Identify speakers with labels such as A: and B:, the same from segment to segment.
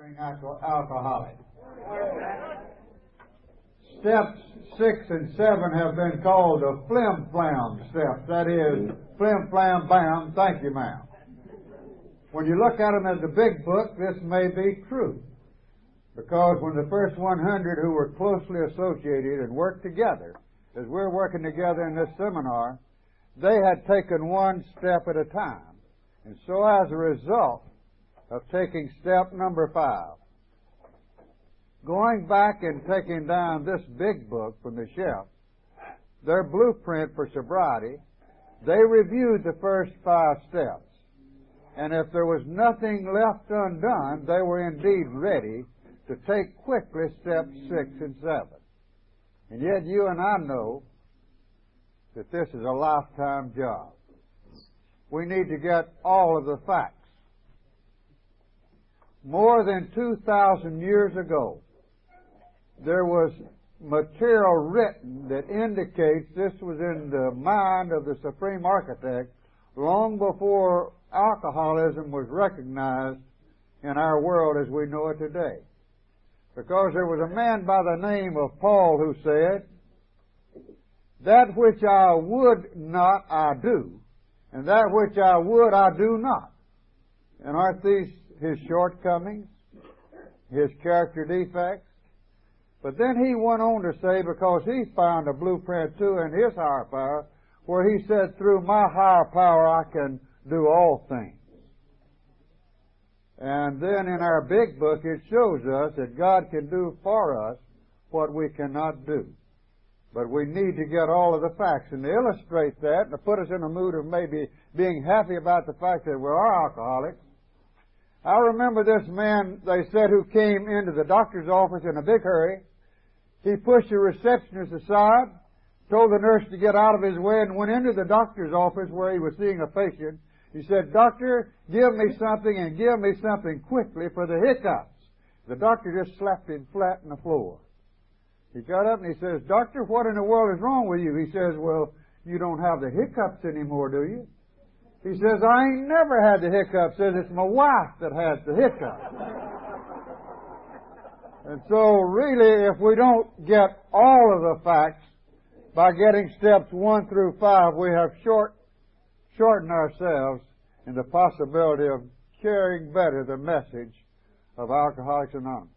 A: Alcoholic. Steps 6 and 7 have been called the flim-flam steps. That is, flim-flam-bam, thank you, ma'am. When you look at them as a big book, this may be true. Because when the first 100 who were closely associated and worked together, as we're working together in this seminar, they had taken one step at a time. And so as a result of taking step number 5, going back and taking down this big book from the shelf, their blueprint for sobriety, they reviewed the first 5 steps. And if there was nothing left undone, they were indeed ready to take quickly steps 6 and 7. And yet you and I know that this is a lifetime job. We need to get all of the facts. More than 2,000 years ago, there was material written that indicates this was in the mind of the Supreme Architect long before alcoholism was recognized in our world as we know it today. Because there was a man by the name of Paul who said, "That which I would not, I do, and that which I would, I do not." And aren't these his shortcomings, his character defects? But then he went on to say, because he found a blueprint too in his higher power, where he said, "Through my higher power I can do all things." And then in our big book it shows us that God can do for us what we cannot do. But we need to get all of the facts. And to illustrate that, and to put us in a mood of maybe being happy about the fact that we are alcoholics, I remember this man, they said, who came into the doctor's office in a big hurry. He pushed the receptionist aside, told the nurse to get out of his way, and went into the doctor's office where he was seeing a patient. He said, "Doctor, give me something, and give me something quickly for the hiccups." The doctor just slapped him flat on the floor. He got up and he says, "Doctor, what in the world is wrong with you?" He says, "Well, you don't have the hiccups anymore, do you?" He says, "I ain't never had the hiccups." Says, "It's my wife that has the hiccups." And so really, if we don't get all of the facts by getting steps 1 through 5, we have shortened ourselves in the possibility of carrying better the message of Alcoholics Anonymous.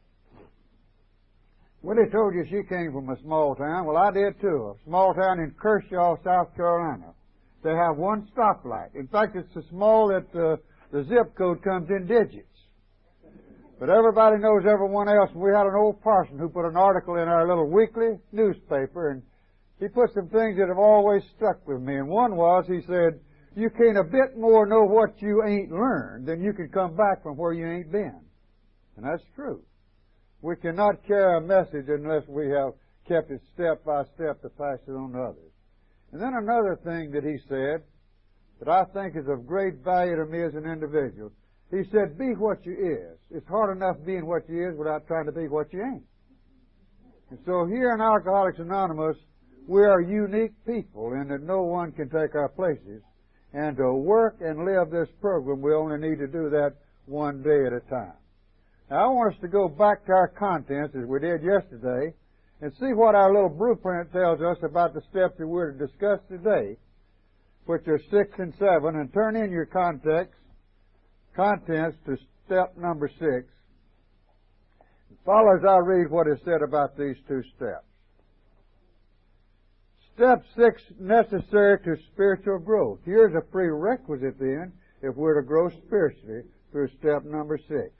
A: Willie told you she came from a small town. Well, I did too. A small town in Kershaw, South Carolina. They have one stoplight. In fact, it's so small that the zip code comes in digits. But everybody knows everyone else. We had an old parson who put an article in our little weekly newspaper, and he put some things that have always stuck with me. And one was, he said, "You can't a bit more know what you ain't learned than you can come back from where you ain't been." And that's true. We cannot carry a message unless we have kept it step by step to pass it on to others. And then another thing that he said that I think is of great value to me as an individual. He said, "Be what you is." It's hard enough being what you is without trying to be what you ain't. And so here in Alcoholics Anonymous, we are unique people in that no one can take our places. And to work and live this program, we only need to do that one day at a time. Now, I want us to go back to our contents, as we did yesterday, and see what our little blueprint tells us about the steps that we're to discuss today, which are 6 and 7, and turn in your contents to step number 6. Follow as I read what is said about these 2 steps. Step 6, necessary to spiritual growth. Here's a prerequisite then, if we're to grow spiritually, through step number 6.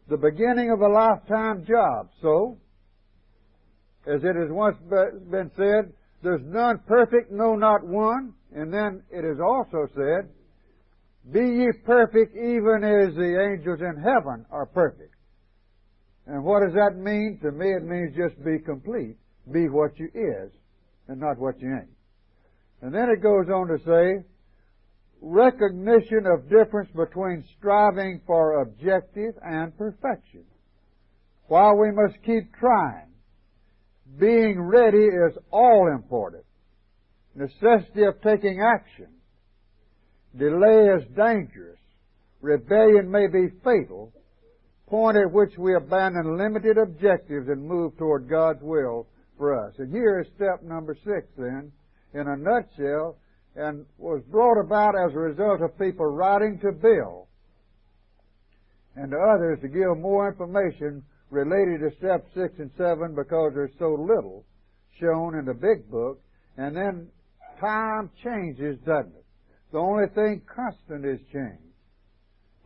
A: The beginning of a lifetime job. So, as it has once been said, there's none perfect, no, not one. And then it is also said, "Be ye perfect even as the angels in heaven are perfect." And what does that mean? To me it means just be complete. Be what you is and not what you ain't. And then it goes on to say, recognition of difference between striving for objective and perfection. While we must keep trying, being ready is all important. Necessity of taking action. Delay is dangerous. Rebellion may be fatal. point at which we abandon limited objectives and move toward God's will for us. And here is step number 6 then, in a nutshell, and was brought about as a result of people writing to Bill and to others to give more information related to step 6 and 7 because there's so little shown in the big book. And then time changes, doesn't it? The only thing constant is change.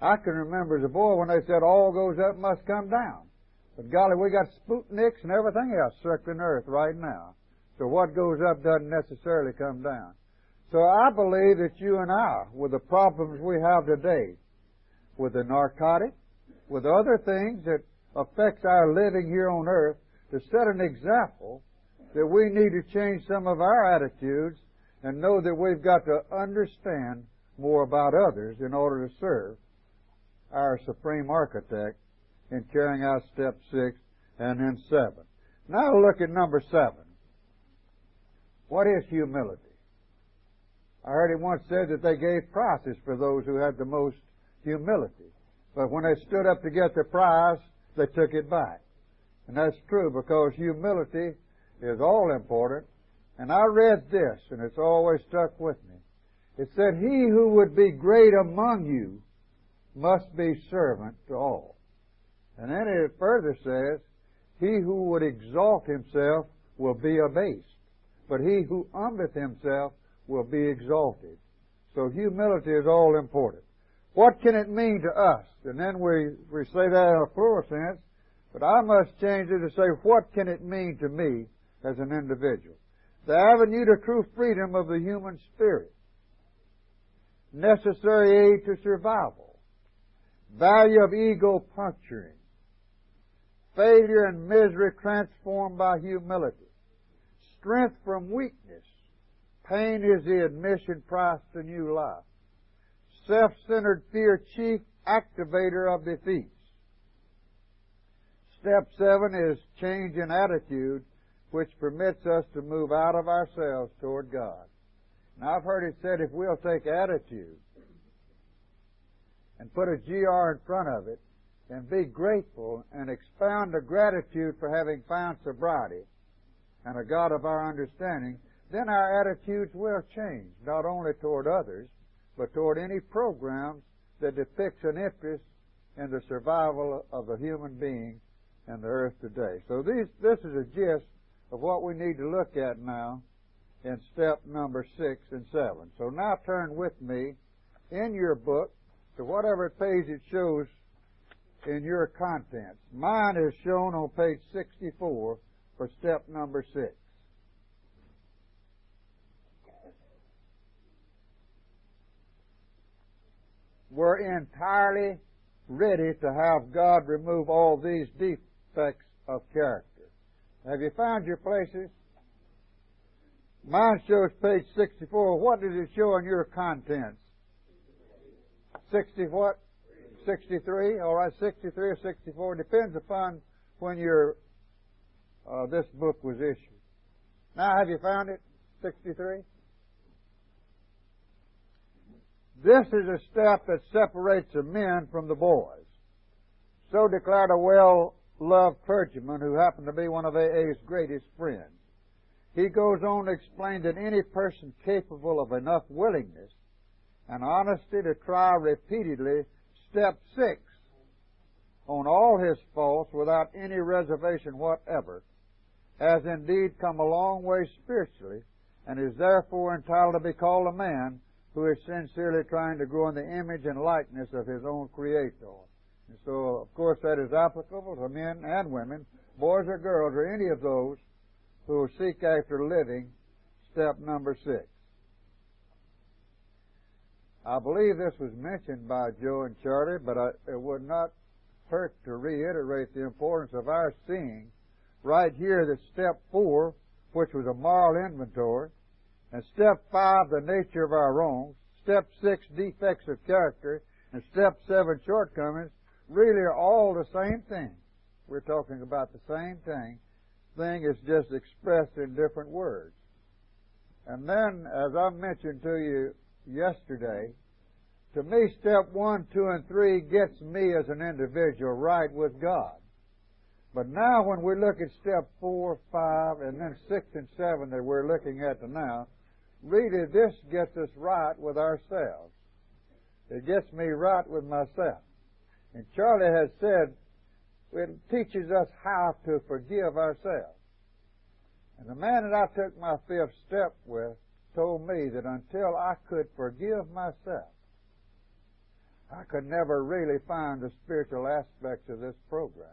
A: I can remember as a boy when they said all goes up must come down. But golly, we got Sputniks and everything else circling Earth right now. So what goes up doesn't necessarily come down. So I believe that you and I, with the problems we have today, with the narcotic, with other things that affects our living here on earth, to set an example that we need to change some of our attitudes and know that we've got to understand more about others in order to serve our Supreme Architect in carrying out step 6 and then 7. Now look at number 7. What is humility? I heard it once said that they gave prizes for those who had the most humility. But when they stood up to get the prize, they took it back. And that's true because humility is all important. And I read this, and it's always stuck with me. It said, "He who would be great among you must be servant to all." And then it further says, "He who would exalt himself will be abased, but he who humbleth himself will be exalted." So humility is all important. What can it mean to us? And then we say that in a plural sense, but I must change it to say, what can it mean to me as an individual? The avenue to true freedom of the human spirit, necessary aid to survival, value of ego puncturing, failure and misery transformed by humility, strength from weakness, pain is the admission price to new life, self-centered fear chief activator of defeats. Step 7 is change in attitude, which permits us to move out of ourselves toward God. Now, I've heard it said if we'll take attitude and put a GR in front of it and be grateful and expound the gratitude for having found sobriety and a God of our understanding, then our attitudes will change, not only toward others, but toward any programs that depicts an interest in the survival of the human being and the earth today. So this is a gist of what we need to look at now in step number 6 and 7. So now turn with me in your book to whatever page it shows in your contents. Mine is shown on page 64 for step number 6. We're entirely ready to have God remove all these defects of character. Have you found your places? Mine shows page 64. What does it show in your contents? 60 what? 63? All right, 63 or 64. Depends upon when this book was issued. Now, have you found it? 63? This is a step that separates the men from the boys. So declared a well-loved clergyman who happened to be one of AA's greatest friends. He goes on to explain that any person capable of enough willingness and honesty to try repeatedly step 6 on all his faults without any reservation whatever has indeed come a long way spiritually and is therefore entitled to be called a man who is sincerely trying to grow in the image and likeness of his own Creator. And so, of course, that is applicable to men and women, boys or girls, or any of those who seek after living step number 6. I believe this was mentioned by Joe and Charlie, but it would not hurt to reiterate the importance of our seeing right here that step 4, which was a moral inventory, and step 5, the nature of our wrongs, step 6, defects of character, and step 7, shortcomings, really are all the same thing. We're talking about the same thing. Thing is just expressed in different words. And then, as I mentioned to you yesterday, To me, step 1, 2, and 3 gets me as an individual right with God. But now when we look at step 4, 5, and then 6 and 7 that we're looking at now, really this gets us right with ourselves. It gets me right with myself. And Charlie has said it teaches us how to forgive ourselves. And the man that I took my 5th step with told me that until I could forgive myself, I could never really find the spiritual aspects of this program.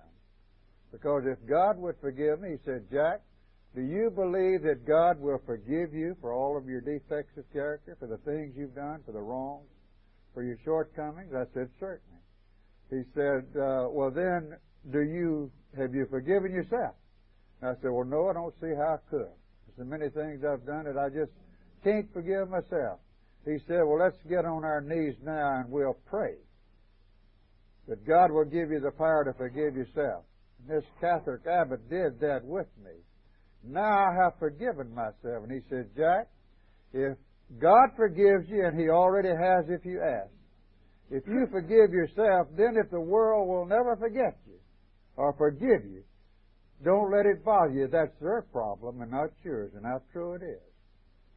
A: Because if God would forgive me, he said, Jack, do you believe that God will forgive you for all of your defects of character, for the things you've done, for the wrongs, for your shortcomings? I said, certainly. He said, well then, have you forgiven yourself? And I said, well, no, I don't see how I could. There's so many things I've done that I just can't forgive myself. He said, well, let's get on our knees now and we'll pray that God will give you the power to forgive yourself. And this Catholic abbot did that with me. Now I have forgiven myself. And he said, Jack, if God forgives you, and he already has if you ask, if you forgive yourself, then if the world will never forget you or forgive you, don't let it bother you. That's their problem and not yours, and how true it is.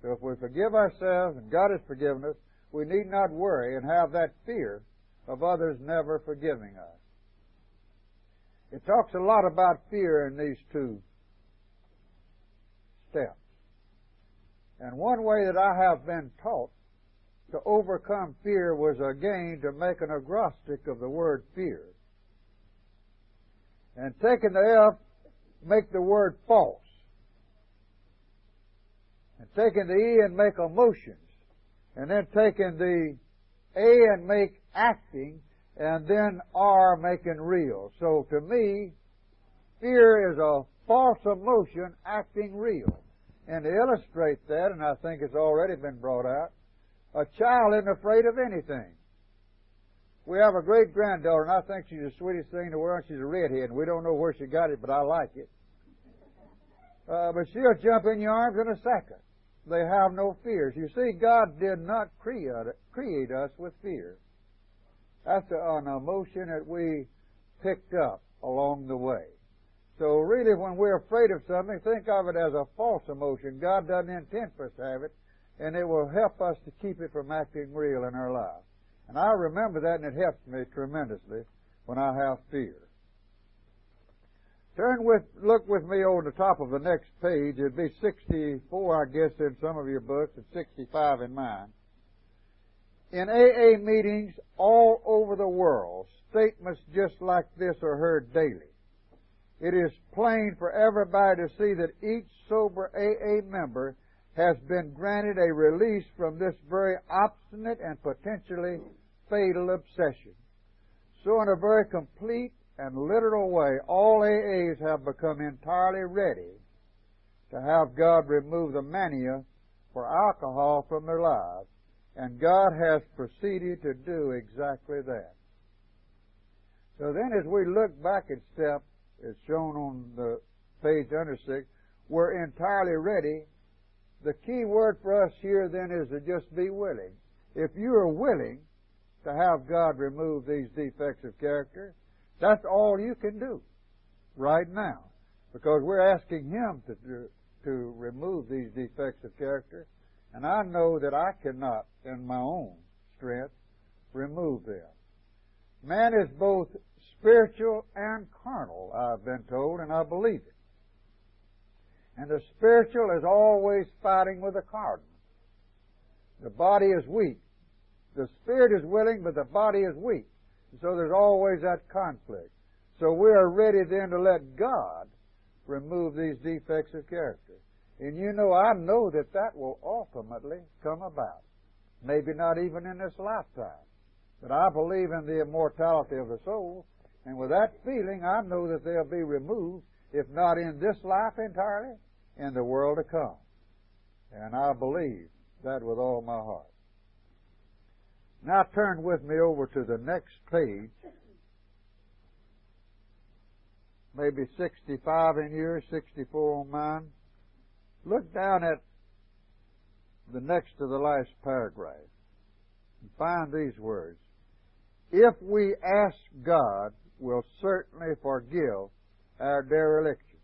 A: So if we forgive ourselves and God has forgiven us, we need not worry and have that fear of others never forgiving us. It talks a lot about fear in these 2 steps. And one way that I have been taught to overcome fear was again to make an acrostic of the word fear. And taking the F, make the word false. And taking the E and make emotions. And then taking the A and make acting. And then R making real. So to me, fear is a false emotion acting real. And to illustrate that, and I think it's already been brought out, a child isn't afraid of anything. We have a great-granddaughter, and I think she's the sweetest thing in the world. She's a redhead, and we don't know where she got it, but I like it. But she'll jump in your arms in a second. They have no fears. You see, God did not create us with fear. That's an emotion that we picked up along the way. So really, when we're afraid of something, think of it as a false emotion. God doesn't intend for us to have it, and it will help us to keep it from acting real in our lives. And I remember that, and it helps me tremendously when I have fear. Look with me over the top of the next page. It'd be 64, I guess, in some of your books, and 65 in mine. In AA meetings all over the world, statements just like this are heard daily. It is plain for everybody to see that each sober AA member has been granted a release from this very obstinate and potentially fatal obsession. So in a very complete and literal way, all AAs have become entirely ready to have God remove the mania for alcohol from their lives, and God has proceeded to do exactly that. So then as we look back at step, as shown on the page under 6, we're entirely ready. The key word for us here then is to just be willing. If you are willing to have God remove these defects of character, that's all you can do right now, because we're asking Him to remove these defects of character, and I know that I cannot, in my own strength, remove them. Man is both spiritual and carnal, I've been told, and I believe it. And the spiritual is always fighting with the carnal. The body is weak. The spirit is willing, but the body is weak. And so there's always that conflict. So we are ready then to let God remove these defects of character. And I know that will ultimately come about. Maybe not even in this lifetime. But I believe in the immortality of the soul. And with that feeling, I know that they'll be removed, if not in this life entirely, in the world to come. And I believe that with all my heart. Now turn with me over to the next page. Maybe 65 in yours, 64 on mine. Look down at the next to the last paragraph. Find these words. If we ask God, will certainly forgive our derelictions.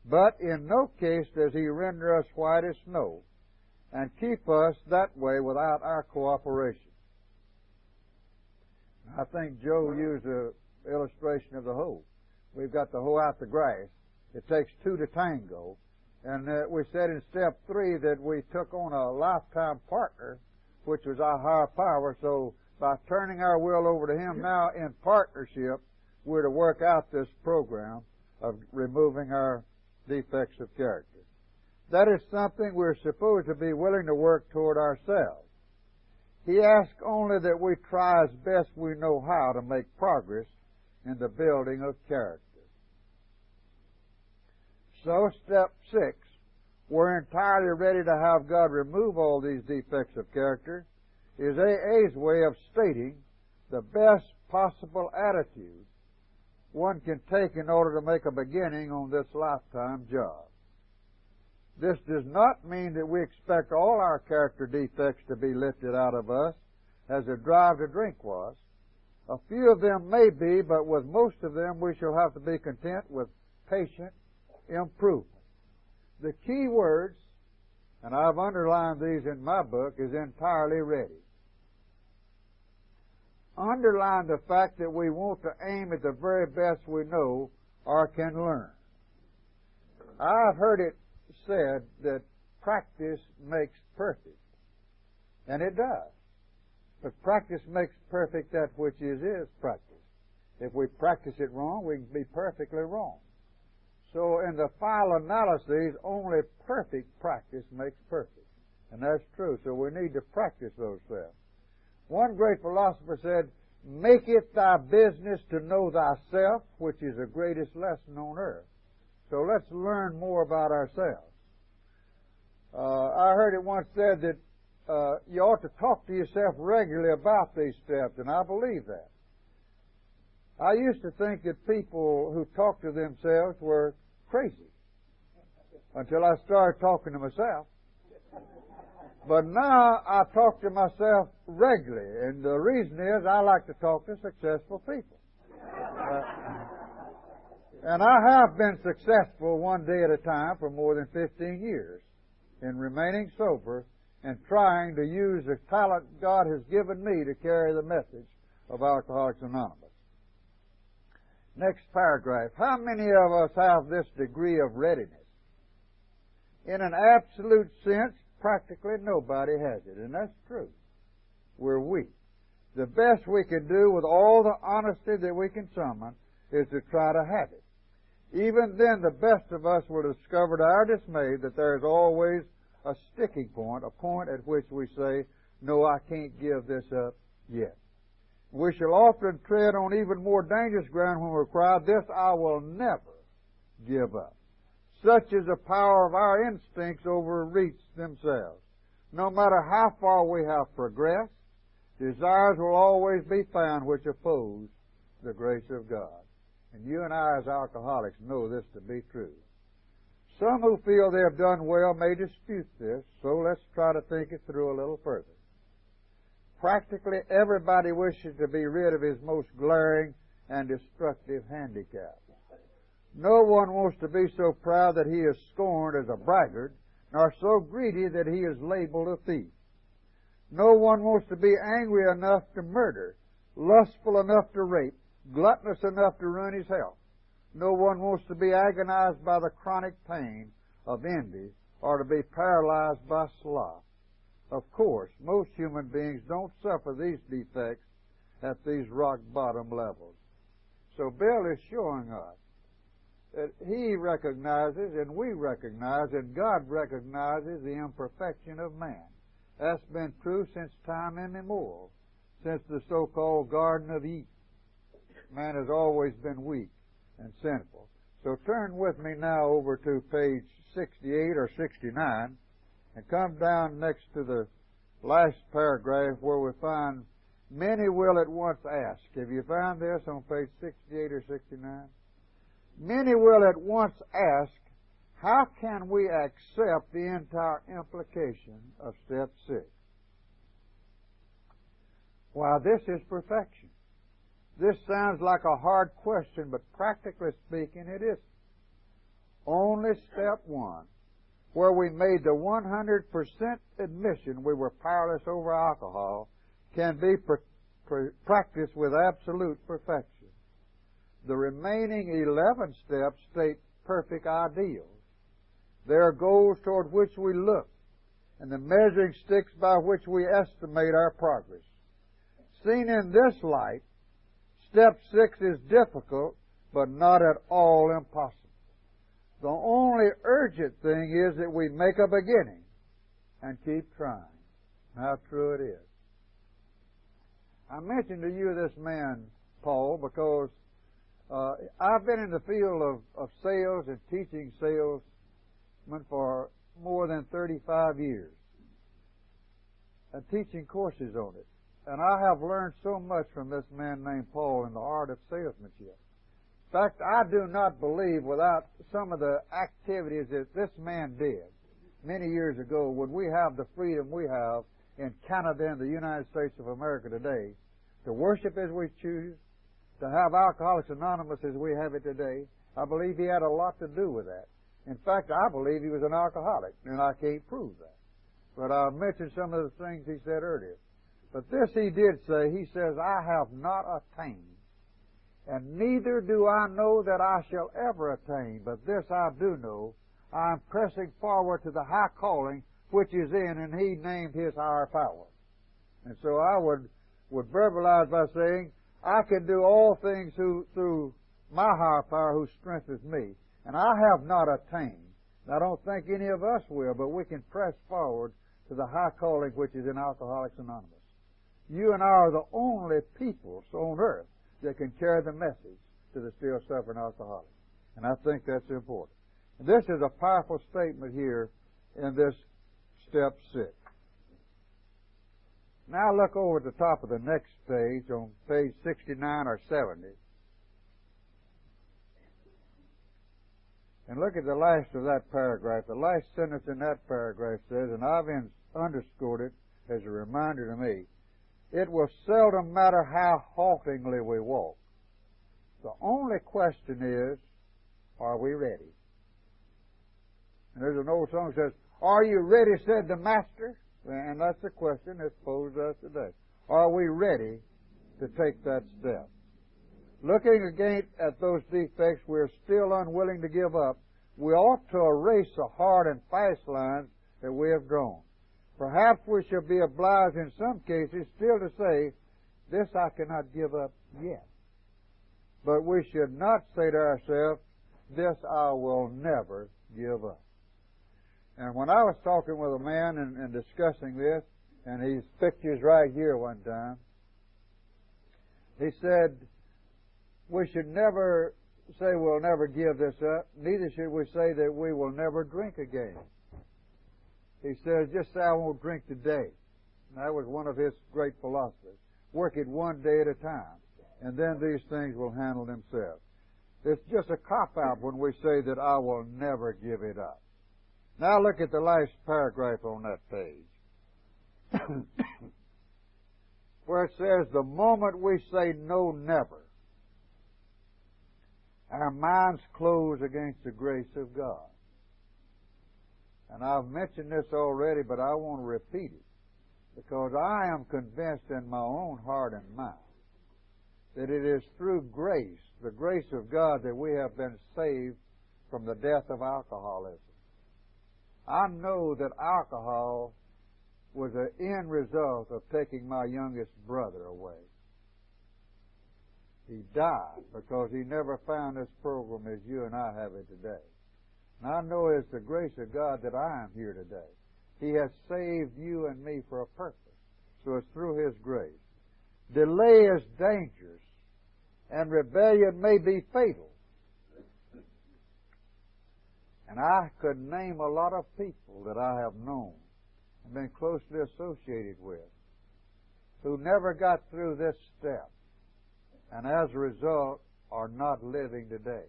A: But in no case does He render us white as snow and keep us that way without our cooperation. I think Joe used an illustration of the hoe. We've got to hoe out the grass. It takes two to tango. And we said in step 3 that we took on a lifetime partner, which was our higher power. So by turning our will over to Him now in partnership, we're to work out this program of removing our defects of character. That is something we're supposed to be willing to work toward ourselves. He asks only that we try as best we know how to make progress in the building of character. So, step 6, we're entirely ready to have God remove all these defects of character, is AA's way of stating the best possible attitude one can take in order to make a beginning on this lifetime job. This does not mean that we expect all our character defects to be lifted out of us as a drive to drink was. A few of them may be, but with most of them we shall have to be content with patient improvement. The key words, and I've underlined these in my book, is entirely ready. Underline the fact that we want to aim at the very best we know or can learn. I've heard it said that practice makes perfect, and it does. But practice makes perfect that which is practice. If we practice it wrong, we can be perfectly wrong. So in the final analysis, only perfect practice makes perfect. And that's true. So we need to practice those things. One great philosopher said, "Make it thy business to know thyself, which is the greatest lesson on earth." So let's learn more about ourselves. I heard it once said that you ought to talk to yourself regularly about these steps, and I believe that. I used to think that people who talk to themselves were crazy until I started talking to myself. But now I talk to myself regularly, and the reason is I like to talk to successful people. And I have been successful one day at a time for more than 15 years in remaining sober and trying to use the talent God has given me to carry the message of Alcoholics Anonymous. Next paragraph. How many of us have this degree of readiness? In an absolute sense, practically nobody has it, and that's true. We're weak. The best we can do with all the honesty that we can summon is to try to have it. Even then, the best of us will discover to our dismay that there is always a sticking point, a point at which we say, "No, I can't give this up yet." We shall often tread on even more dangerous ground when we cry, "This I will never give up." Such is the power of our instincts overreach themselves. No matter how far we have progressed, desires will always be found which oppose the grace of God. And you and I as alcoholics know this to be true. Some who feel they have done well may dispute this, so let's try to think it through a little further. Practically everybody wishes to be rid of his most glaring and destructive handicap. No one wants to be so proud that he is scorned as a braggart, nor so greedy that he is labeled a thief. No one wants to be angry enough to murder, lustful enough to rape, gluttonous enough to ruin his health. No one wants to be agonized by the chronic pain of envy or to be paralyzed by sloth. Of course, most human beings don't suffer these defects at these rock-bottom levels. So Bill is showing us that he recognizes and we recognize and God recognizes the imperfection of man. That's been true since time immemorial, since the so-called Garden of Eden. Man has always been weak and sinful. So turn with me now over to page 68 or 69 and come down next to the last paragraph where we find, "Many will at once ask." Have you found this on page 68 or 69? Many will at once ask, how can we accept the entire implication of step 6? Why, this is perfection. This sounds like a hard question, but practically speaking, it isn't. Only step one, where we made the 100% admission we were powerless over alcohol, can be practiced with absolute perfection. The remaining 11 steps state perfect ideals. They are goals toward which we look, and the measuring sticks by which we estimate our progress. Seen in this light, step 6 is difficult, but not at all impossible. The only urgent thing is that we make a beginning and keep trying. How true it is. I mentioned to you this man, Paul, because I've been in the field of sales and teaching salesmen for more than 35 years and teaching courses on it. And I have learned so much from this man named Paul in the art of salesmanship. In fact, I do not believe without some of the activities that this man did many years ago, would we have the freedom we have in Canada and the United States of America today to worship as we choose, to have Alcoholics Anonymous as we have it today. I believe he had a lot to do with that. In fact, I believe he was an alcoholic, and I can't prove that. But I'll mention some of the things he said earlier. But this he did say. He says, I have not attained, and neither do I know that I shall ever attain. But this I do know, I am pressing forward to the high calling which is in, and he named his higher power. And so I would verbalize by saying, I can do all things through my higher power who strengthens me. And I have not attained. I don't think any of us will, but we can press forward to the high calling which is in Alcoholics Anonymous. You and I are the only peoples on earth that can carry the message to the still suffering alcoholic. And I think that's important. And this is a powerful statement here in this step 6. Now look over at the top of the next page, on page 69 or 70. And look at the last of that paragraph. The last sentence in that paragraph says, and I've underscored it as a reminder to me, it will seldom matter how haltingly we walk. The only question is, are we ready? And there's an old song that says, are you ready, said the Master? And that's the question that's posed to us today. Are we ready to take that step? Looking again at those defects we're still unwilling to give up, we ought to erase the hard and fast lines that we have drawn. Perhaps we shall be obliged in some cases still to say, this I cannot give up yet. But we should not say to ourselves, this I will never give up. And when I was talking with a man and discussing this, and his picture's right here one time, he said, we should never say we'll never give this up, neither should we say that we will never drink again. He says, just say I won't drink today. And that was one of his great philosophies. Work it one day at a time, and then these things will handle themselves. It's just a cop-out when we say that I will never give it up. Now look at the last paragraph on that page, where it says, the moment we say no, never, our minds close against the grace of God. And I've mentioned this already, but I want to repeat it, because I am convinced in my own heart and mind that it is through grace, the grace of God, that we have been saved from the death of alcoholism. I know that alcohol was an end result of taking my youngest brother away. He died because he never found this program as you and I have it today. And I know it's the grace of God that I am here today. He has saved you and me for a purpose. So it's through His grace. Delay is dangerous, and rebellion may be fatal. And I could name a lot of people that I have known and been closely associated with who never got through this step, and as a result are not living today.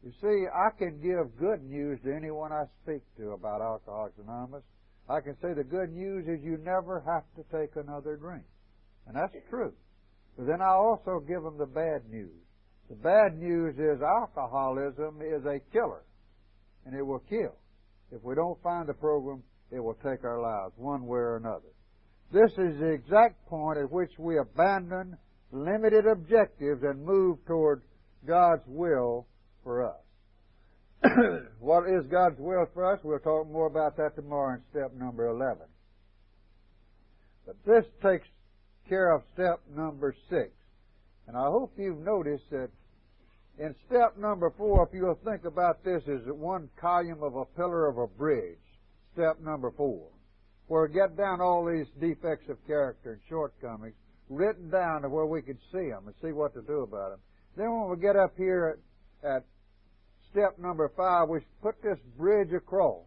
A: You see, I can give good news to anyone I speak to about Alcoholics Anonymous. I can say the good news is you never have to take another drink. And that's true. But then I also give them the bad news. The bad news is alcoholism is a killer, and it will kill. If we don't find the program, it will take our lives one way or another. This is the exact point at which we abandon limited objectives and move toward God's will for us. What is God's will for us? We'll talk more about that tomorrow in step number 11. But this takes care of step number 6. And I hope you've noticed that in step number 4, if you'll think about this as one column of a pillar of a bridge, step number 4, where we get down all these defects of character and shortcomings, written down to where we can see them and see what to do about them. Then when we get up here at step number 5, we put this bridge across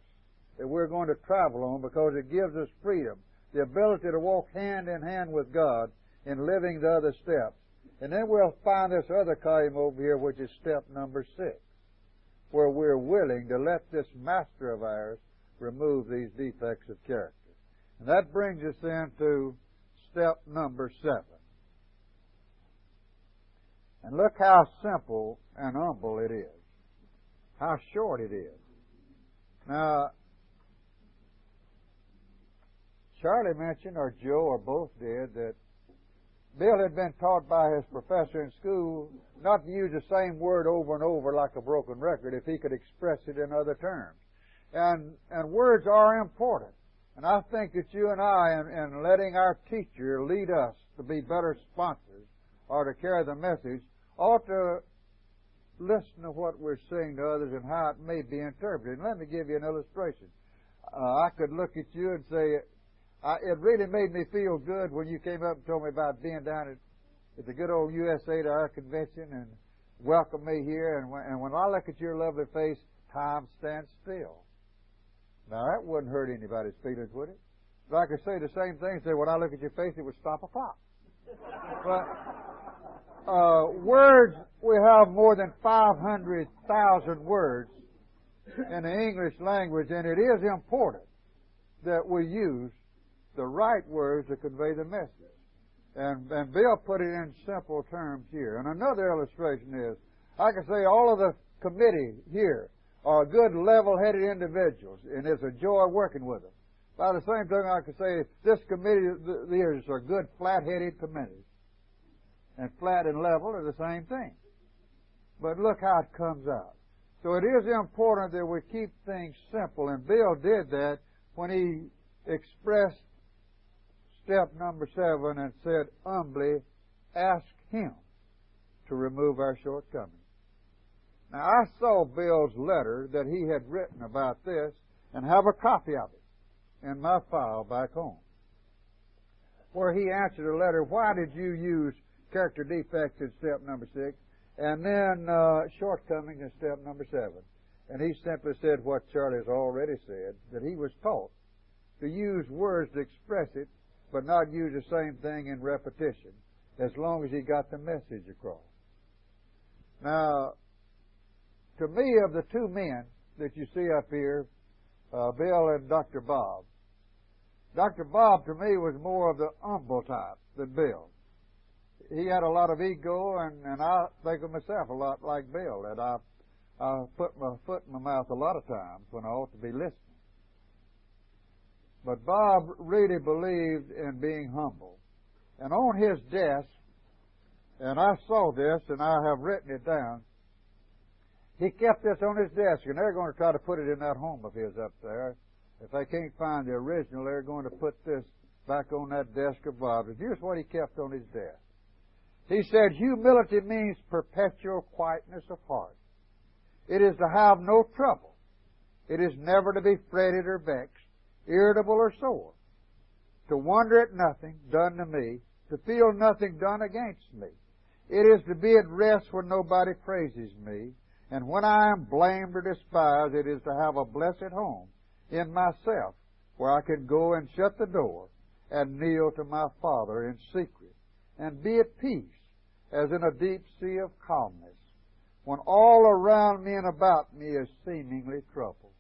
A: that we're going to travel on because it gives us freedom, the ability to walk hand in hand with God in living the other steps. And then we'll find this other column over here, which is step number 6, where we're willing to let this master of ours remove these defects of character. And that brings us then to step number 7. And look how simple and humble it is. How short it is. Now, Charlie mentioned, or Joe, or both did, that Bill had been taught by his professor in school not to use the same word over and over like a broken record if he could express it in other terms. And words are important. And I think that you and I, in letting our teacher lead us to be better sponsors or to carry the message, ought to listen to what we're saying to others and how it may be interpreted. And let me give you an illustration. I could look at you and say, it really made me feel good when you came up and told me about being down at the good old USA to our convention and welcomed me here. And when I look at your lovely face, time stands still. Now, that wouldn't hurt anybody's feelings, would it? But I could say the same thing, say, when I look at your face, it would stop a clock. But words, we have more than 500,000 words in the English language, and it is important that we use the right words to convey the message. And Bill put it in simple terms here. And another illustration is, I can say all of the committee here are good, level-headed individuals, and it's a joy working with them. By the same token, I can say this committee, these are good, flat-headed committees. And flat and level are the same thing. But look how it comes out. So it is important that we keep things simple, and Bill did that when he expressed step number 7 and said, humbly, ask Him to remove our shortcomings. Now, I saw Bill's letter that he had written about this and have a copy of it in my file back home, where he answered a letter, why did you use character defects in step number 6, and then shortcomings in step number 7? And he simply said what Charlie has already said, that he was taught to use words to express it, but not use the same thing in repetition, as long as he got the message across. Now, to me, of the two men that you see up here, Bill and Dr. Bob, Dr. Bob, to me, was more of the humble type than Bill. He had a lot of ego, and I think of myself a lot like Bill, that I put my foot in my mouth a lot of times when I ought to be listening. But Bob really believed in being humble. And on his desk, and I saw this, and I have written it down, he kept this on his desk, and they're going to try to put it in that home of his up there. If they can't find the original, they're going to put this back on that desk of Bob's. And here's what he kept on his desk. He said, humility means perpetual quietness of heart. It is to have no trouble. It is never to be fretted or vexed, irritable or sore, to wonder at nothing done to me, to feel nothing done against me. It is to be at rest when nobody praises me, and when I am blamed or despised, it is to have a blessed home in myself, where I can go and shut the door and kneel to my Father in secret, and be at peace as in a deep sea of calmness, when all around me and about me is seemingly trouble.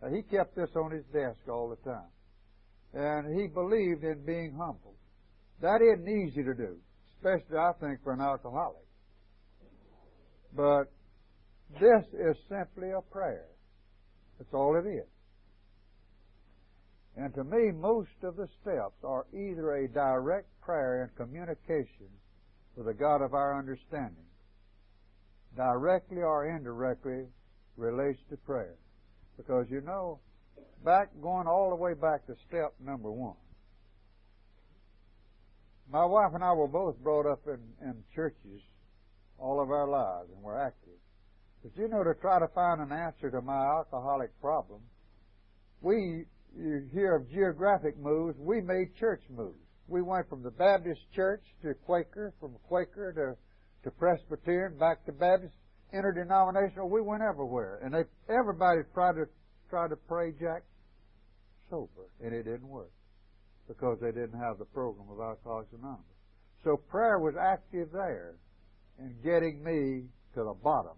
A: Now, he kept this on his desk all the time. And he believed in being humble. That isn't easy to do, especially, I think, for an alcoholic. But this is simply a prayer. That's all it is. And to me, most of the steps are either a direct prayer and communication with the God of our understanding, directly or indirectly relates to prayer. Because, you know, going all the way back to step number 1. My wife and I were both brought up in churches all of our lives, and we're active. But you know, to try to find an answer to my alcoholic problem, you hear of geographic moves, we made church moves. We went from the Baptist church to Quaker, from Quaker to Presbyterian, back to Baptist, interdenominational. We went everywhere. And everybody tried to pray Jack sober, and it didn't work because they didn't have the program of Alcoholics Anonymous. So prayer was active there in getting me to the bottom,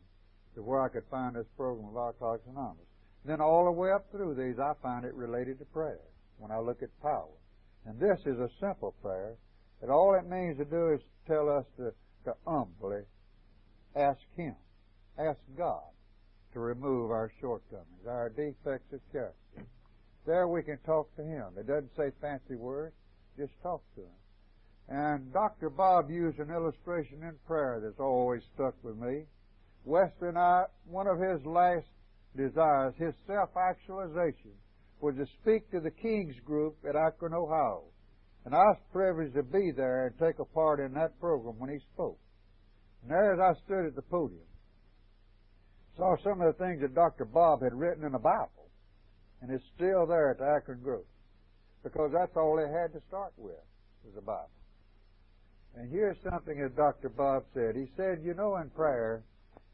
A: to where I could find this program of Alcoholics Anonymous. Then all the way up through these, I find it related to prayer when I look at power. And this is a simple prayer, that all it means to do is tell us to humbly ask Him, ask God to remove our shortcomings, our defects of character. There we can talk to Him. It doesn't say fancy words, just talk to Him. And Dr. Bob used an illustration in prayer that's always stuck with me. Wesley and I, one of his last desires, his self-actualization, was to speak to the King's Group at Akron, Ohio. And I was privileged to be there and take a part in that program when he spoke. And there as I stood at the podium, saw some of the things that Dr. Bob had written in the Bible. And it's still there at the Akron Group. Because that's all they had to start with, was the Bible. And here's something that Dr. Bob said. He said, you know, in prayer,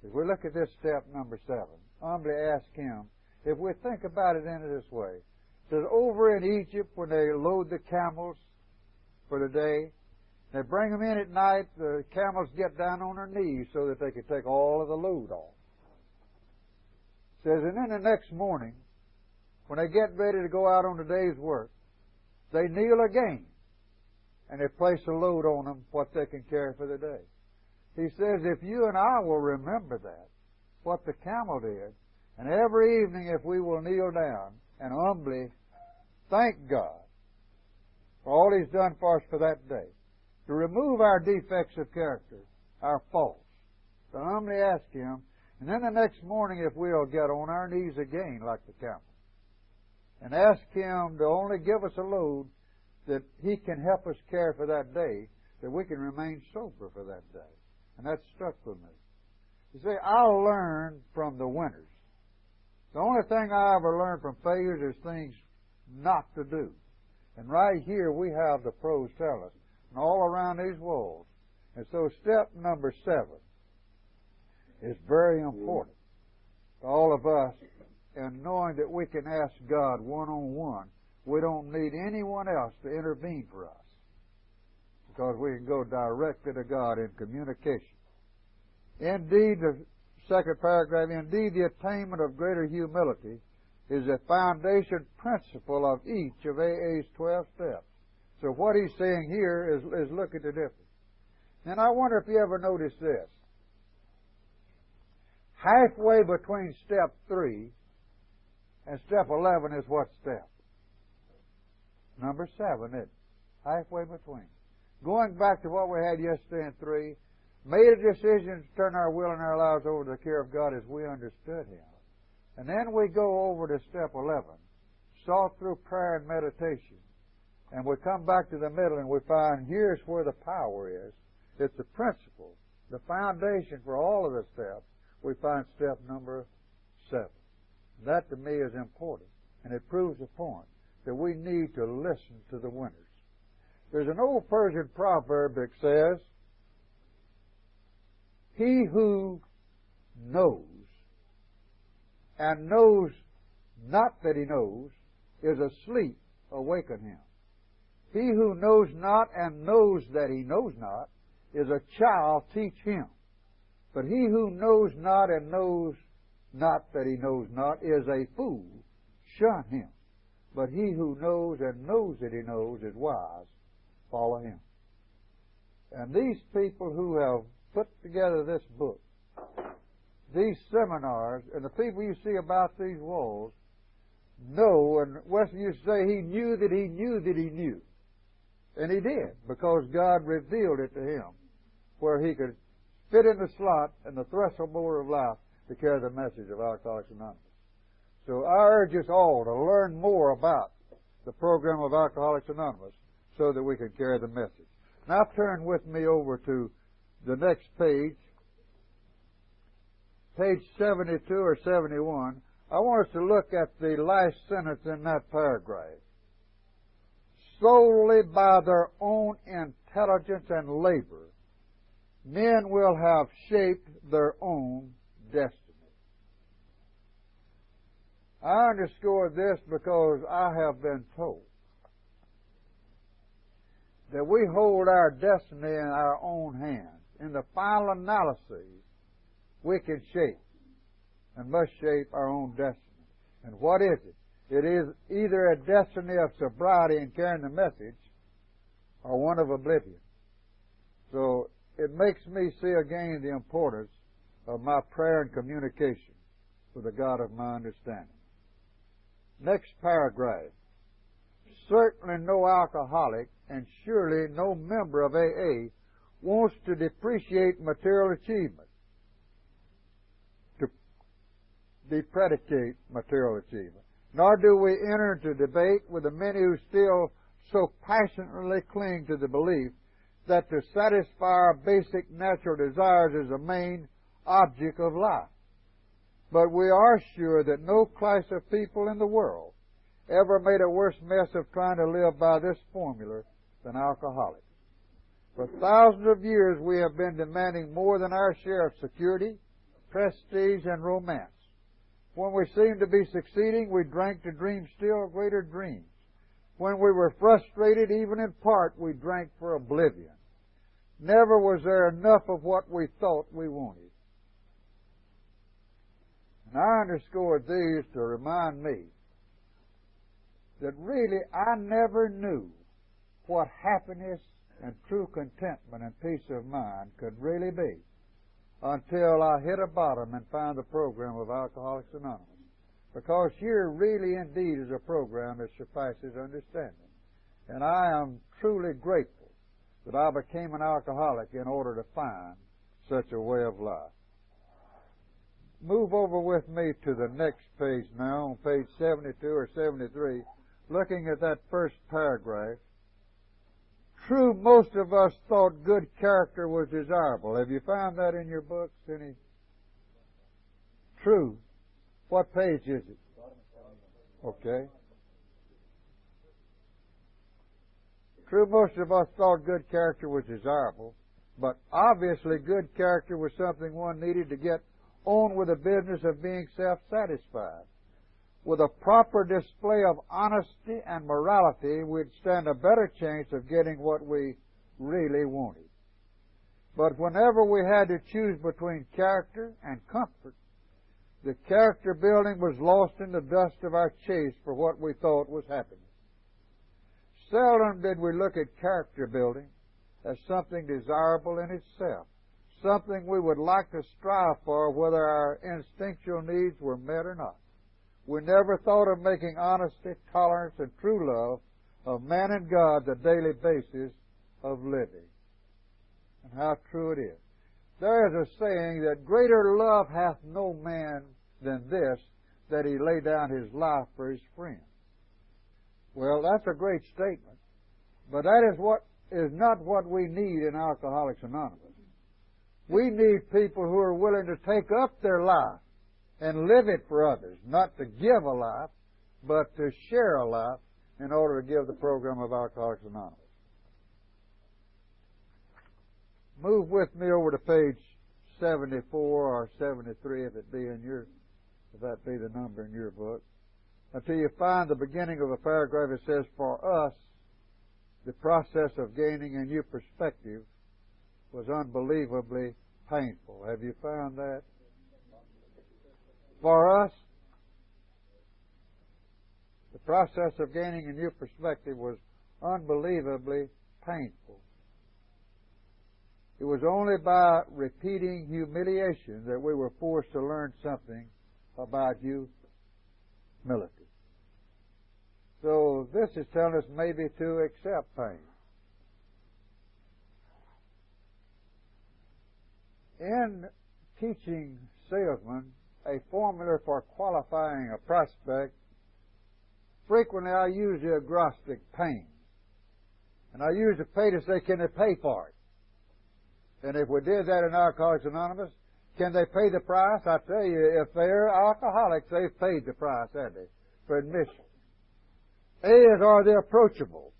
A: if we look at this step number 7, humbly ask Him, if we think about it in this way, it says over in Egypt when they load the camels for the day, they bring them in at night, the camels get down on their knees so that they can take all of the load off. It says, and then the next morning, when they get ready to go out on the day's work, they kneel again, and they place a load on them, what they can carry for the day. He says, if you and I will remember that, what the camel did, and every evening if we will kneel down and humbly thank God for all He's done for us for that day, to remove our defects of character, our faults, to humbly ask Him, and then the next morning if we'll get on our knees again like the camel, and ask Him to only give us a load that He can help us care for that day, that we can remain sober for that day. And that stuck with me. You see, I learned from the winners. The only thing I ever learned from failures is things not to do. And right here we have the pros tell us, and all around these walls. And so step number 7 is very important to all of us in knowing that we can ask God one-on-one. We don't need anyone else to intervene for us, because we can go directly to God in communication. Indeed, the second paragraph, indeed the attainment of greater humility is a foundation principle of each of AA's 12 steps. So what he's saying here is look at the difference. And I wonder if you ever noticed this. Halfway between step 3 and step 11 is what step? Number 7, isn't it? Halfway between. Going back to what we had yesterday in 3, made a decision to turn our will and our lives over to the care of God as we understood Him. And then we go over to step 11, sought through prayer and meditation. And we come back to the middle and we find here's where the power is. It's the principle, the foundation for all of the steps. We find step number 7. That to me is important, and it proves the point that we need to listen to the winners. There's an old Persian proverb that says, he who knows and knows not that he knows is asleep, awaken him. He who knows not and knows that he knows not is a child, teach him. But he who knows not and knows not that he knows not is a fool, shun him. But he who knows and knows that he knows is wise, follow him. And these people who have put together this book, these seminars, and the people you see about these walls know, and Wesley used to say he knew that he knew that he knew. And he did, because God revealed it to him, where he could fit in the slot and the threshold of life to carry the message of Alcoholics Anonymous. So I urge us all to learn more about the program of Alcoholics Anonymous so that we can carry the message. Now turn with me over to the next page, page 72 or 71. I want us to look at the last sentence in that paragraph. Solely by their own intelligence and labor, men will have shaped their own destiny. I underscore this because I have been told that we hold our destiny in our own hands. In the final analysis, we can shape and must shape our own destiny. And what is it? It is either a destiny of sobriety in carrying the message or one of oblivion. So it makes me see again the importance of my prayer and communication with the God of my understanding. Next paragraph. Certainly no alcoholic and surely no member of AA wants to depreciate material achievement, to depredicate material achievement. Nor do we enter into debate with the many who still so passionately cling to the belief that to satisfy our basic natural desires is the main object of life. But we are sure that no class of people in the world ever made a worse mess of trying to live by this formula than alcoholics. For thousands of years we have been demanding more than our share of security, prestige, and romance. When we seemed to be succeeding, we drank to dream still greater dreams. When we were frustrated, even in part, we drank for oblivion. Never was there enough of what we thought we wanted. And I underscored these to remind me that really I never knew what happiness and true contentment and peace of mind could really be until I hit a bottom and found the program of Alcoholics Anonymous. Because here really indeed is a program that surpasses understanding. And I am truly grateful that I became an alcoholic in order to find such a way of life. Move over with me to the next page now, on page 72 or 73, looking at that first paragraph. True, most of us thought good character was desirable. Have you found that in your books? Any? True. What page is it? Okay. True, most of us thought good character was desirable, but obviously good character was something one needed to get on with the business of being self-satisfied. With a proper display of honesty and morality, we'd stand a better chance of getting what we really wanted. But whenever we had to choose between character and comfort, the character building was lost in the dust of our chase for what we thought was happiness. Seldom did we look at character building as something desirable in itself, something we would like to strive for whether our instinctual needs were met or not. We never thought of making honesty, tolerance, and true love of man and God the daily basis of living. And how true it is. There is a saying that greater love hath no man than this, that he lay down his life for his friend. Well, that's a great statement, but that is not what we need in Alcoholics Anonymous. We need people who are willing to take up their life and live it for others, not to give a life, but to share a life in order to give the program of Alcoholics Anonymous. Move with me over to page 74 or 73, if that be the number in your book, until you find the beginning of a paragraph. It says, "For us, the process of gaining a new perspective was unbelievably painful." Have you found that? For us, the process of gaining a new perspective was unbelievably painful. It was only by repeating humiliation that we were forced to learn something about humility. So this is telling us maybe to accept pain. In teaching salesmen a formula for qualifying a prospect, frequently I use the agnostic pain. And I use the pay to say, can they pay for it? And if we did that in Alcoholics Anonymous, can they pay the price? I tell you, if they're alcoholics, they've paid the price, haven't they, for admission. A is, are they approachable?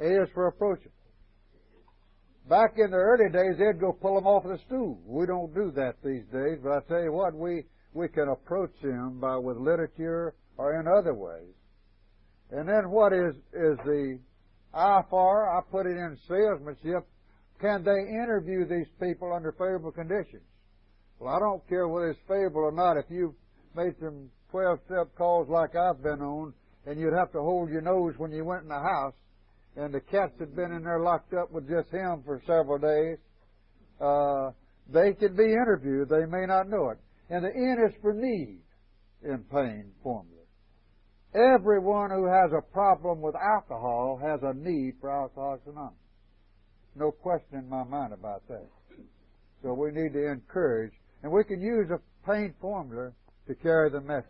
A: A is for approachable. Back in the early days, they'd go pull them off the stool. We don't do that these days, but I tell you what, we can approach them with literature or in other ways. And then what is the I for? I put it in salesmanship. Can they interview these people under favorable conditions? Well, I don't care whether it's favorable or not. If you made some 12-step calls like I've been on, and you'd have to hold your nose when you went in the house, and the cats had been in there locked up with just him for several days, they could be interviewed. They may not know it. And the N is for need in pain formula. Everyone who has a problem with alcohol has a need for Alcoholics Anonymous. No question in my mind about that. So we need to encourage, and we can use a pain formula to carry the message.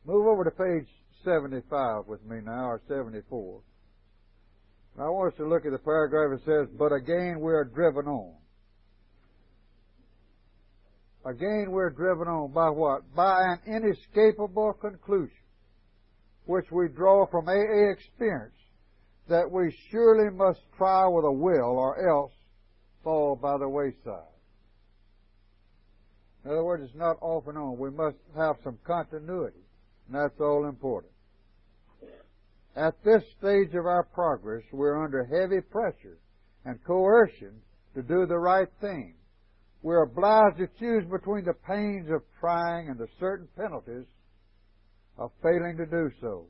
A: Move over to page 75 with me now, or 74. I want us to look at the paragraph that says, but again we are driven on. Again we're driven on by what? By an inescapable conclusion, which we draw from AA experience, that we surely must try with a will or else fall by the wayside. In other words, it's not off and on. We must have some continuity, and that's all important. At this stage of our progress, we're under heavy pressure and coercion to do the right thing. We're obliged to choose between the pains of trying and the certain penalties of failing to do so.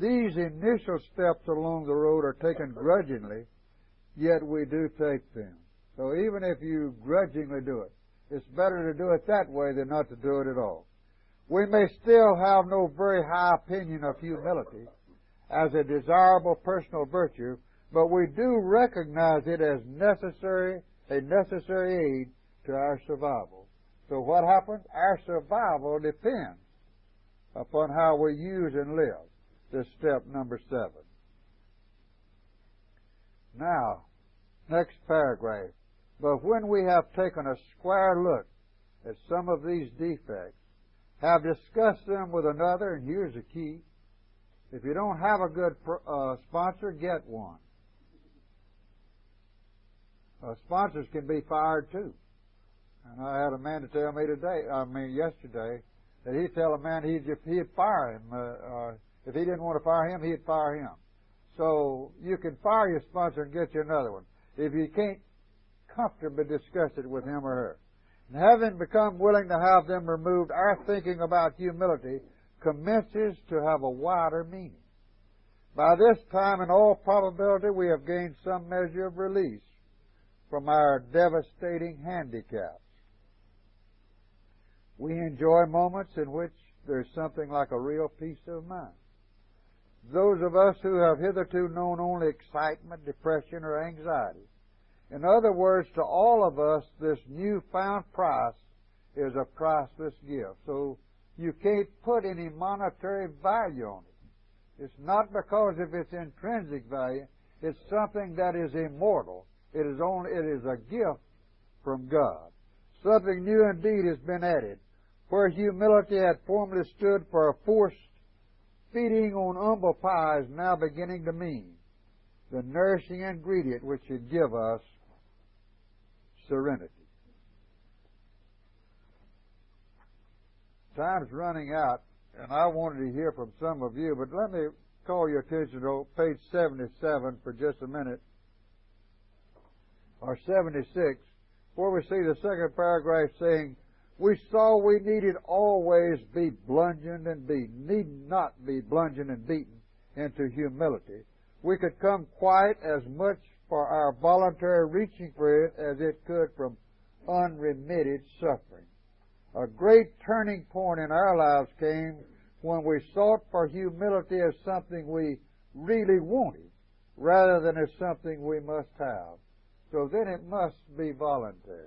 A: These initial steps along the road are taken grudgingly, yet we do take them. So even if you grudgingly do it, it's better to do it that way than not to do it at all. We may still have no very high opinion of humility as a desirable personal virtue, but we do recognize it as a necessary aid to our survival. So what happens? Our survival depends upon how we use and live this step number 7. Now, next paragraph. But when we have taken a square look at some of these defects, have discussed them with another, and here's the key. If you don't have a good sponsor, get one. Sponsors can be fired too. And I had a man to tell me yesterday, that he'd tell a man he'd fire him. If he didn't want to fire him, he'd fire him. So you can fire your sponsor and get you another one if you can't comfortably discuss it with him or her. And having become willing to have them removed, our thinking about humility commences to have a wider meaning. By this time, in all probability, we have gained some measure of release from our devastating handicaps. We enjoy moments in which there's something like a real peace of mind. Those of us who have hitherto known only excitement, depression, or anxiety. In other words, to all of us, this newfound price is a priceless gift. So you can't put any monetary value on it. It's not because of its intrinsic value. It's something that is immortal. It is a gift from God. Something new indeed has been added. Where humility had formerly stood for a forced feeding on humble pie is now beginning to mean the nourishing ingredient which should give us serenity. Time's running out, and I wanted to hear from some of you, but let me call your attention to page 77 for just a minute, or 76, where we see the second paragraph saying, we saw we needed always be bludgeoned and beaten, need not be bludgeoned and beaten into humility. We could come quite as much for our voluntary reaching for it as it could from unremitted suffering. A great turning point in our lives came when we sought for humility as something we really wanted rather than as something we must have. So then it must be voluntary.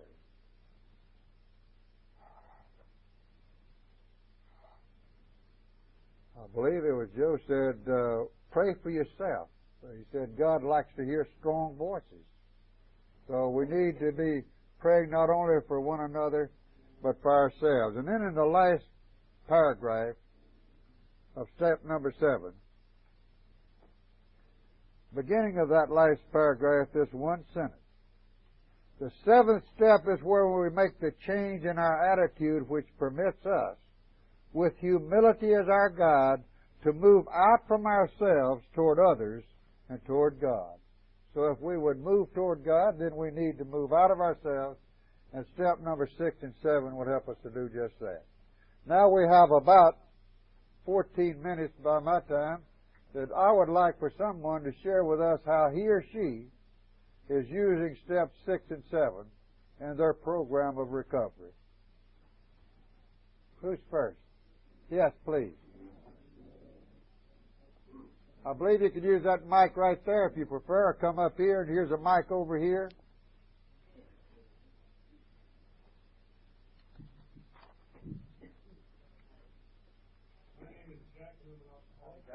A: I believe it was Joe said, pray for yourself. He said God likes to hear strong voices. So we need to be praying not only for one another, but for ourselves. And then in the last paragraph of step number 7, beginning of that last paragraph, this one sentence. The 7th step is where we make the change in our attitude which permits us, with humility as our guide, to move out from ourselves toward others and toward God. So if we would move toward God, then we need to move out of ourselves, and step number 6 and 7 would help us to do just that. Now we have about 14 minutes by my time that I would like for someone to share with us how he or she is using steps 6 and 7 in their program of recovery. Who's first? Yes, please. I believe you could use that mic right there if you prefer, or come up here, and here's a mic over here.